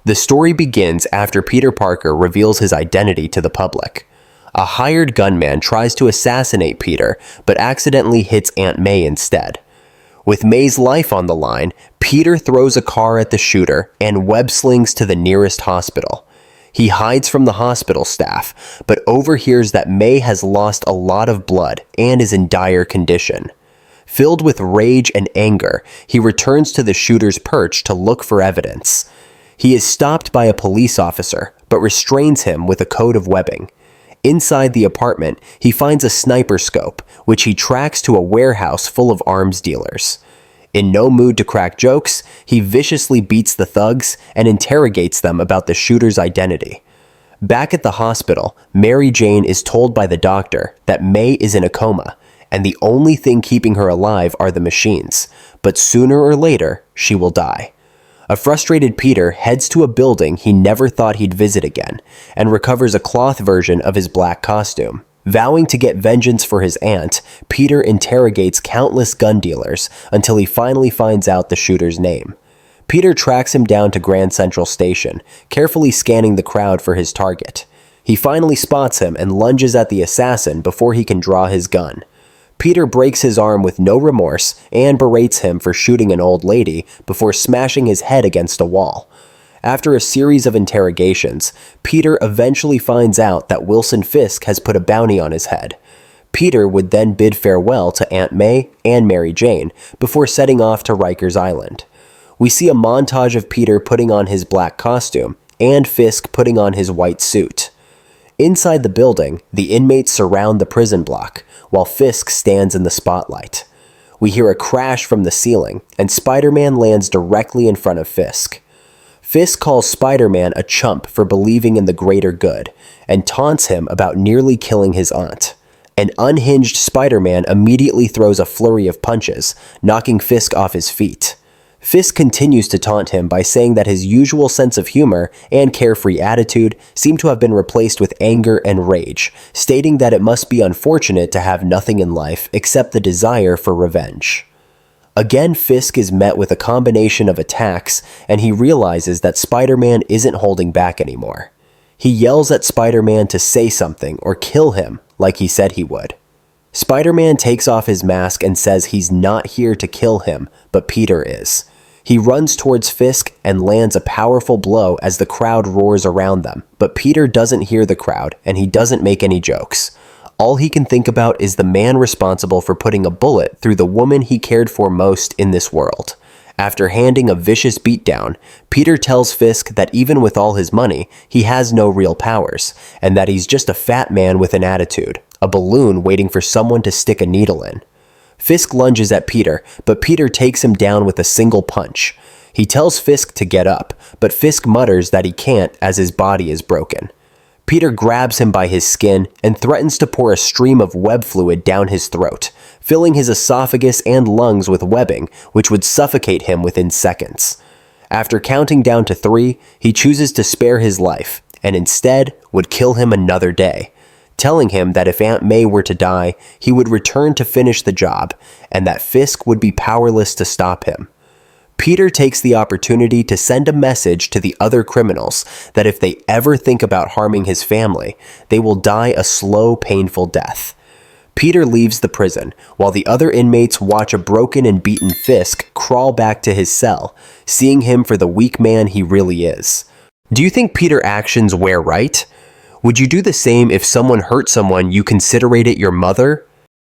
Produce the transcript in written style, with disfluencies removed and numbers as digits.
The story begins after Peter Parker reveals his identity to the public. A hired gunman tries to assassinate Peter, but accidentally hits Aunt May instead. With May's life on the line, Peter throws a car at the shooter and web slings to the nearest hospital. He hides from the hospital staff, but overhears that May has lost a lot of blood and is in dire condition. Filled with rage and anger, he returns to the shooter's perch to look for evidence. He is stopped by a police officer, but restrains him with a code of webbing. Inside the apartment, he finds a sniper scope, which he tracks to a warehouse full of arms dealers. In no mood to crack jokes, he viciously beats the thugs and interrogates them about the shooter's identity. Back at the hospital, Mary Jane is told by the doctor that May is in a coma, and the only thing keeping her alive are the machines, but sooner or later, she will die. A frustrated Peter heads to a building he never thought he'd visit again, and recovers a cloth version of his black costume. Vowing to get vengeance for his aunt, Peter interrogates countless gun dealers until he finally finds out the shooter's name. Peter tracks him down to Grand Central Station, carefully scanning the crowd for his target. He finally spots him and lunges at the assassin before he can draw his gun. Peter breaks his arm with no remorse and berates him for shooting an old lady before smashing his head against a wall. After a series of interrogations, Peter eventually finds out that Wilson Fisk has put a bounty on his head. Peter would then bid farewell to Aunt May and Mary Jane before setting off to Ryker's Island. We see a montage of Peter putting on his black costume and Fisk putting on his white suit. Inside the building, the inmates surround the prison block, while Fisk stands in the spotlight. We hear a crash from the ceiling, and Spider-Man lands directly in front of Fisk. Fisk calls Spider-Man a chump for believing in the greater good, and taunts him about nearly killing his aunt. An unhinged Spider-Man immediately throws a flurry of punches, knocking Fisk off his feet. Fisk continues to taunt him by saying that his usual sense of humor and carefree attitude seem to have been replaced with anger and rage, stating that it must be unfortunate to have nothing in life except the desire for revenge. Again, Fisk is met with a combination of attacks, and he realizes that Spider-Man isn't holding back anymore. He yells at Spider-Man to say something or kill him, like he said he would. Spider-Man takes off his mask and says he's not here to kill him, but Peter is. He runs towards Fisk and lands a powerful blow as the crowd roars around them, but Peter doesn't hear the crowd and he doesn't make any jokes. All he can think about is the man responsible for putting a bullet through the woman he cared for most in this world. After handing a vicious beatdown, Peter tells Fisk that even with all his money, he has no real powers, and that he's just a fat man with an attitude, a balloon waiting for someone to stick a needle in. Fisk lunges at Peter, but Peter takes him down with a single punch. He tells Fisk to get up, but Fisk mutters that he can't as his body is broken. Peter grabs him by his skin and threatens to pour a stream of web fluid down his throat, filling his esophagus and lungs with webbing, which would suffocate him within seconds. After counting down to 3, he chooses to spare his life, and instead would kill him another day, telling him that if Aunt May were to die, he would return to finish the job, and that Fisk would be powerless to stop him. Peter takes the opportunity to send a message to the other criminals that if they ever think about harming his family, they will die a slow, painful death. Peter leaves the prison, while the other inmates watch a broken and beaten Fisk crawl back to his cell, seeing him for the weak man he really is. Do you think Peter's actions were right? Would you do the same if someone hurt someone you considered your mother?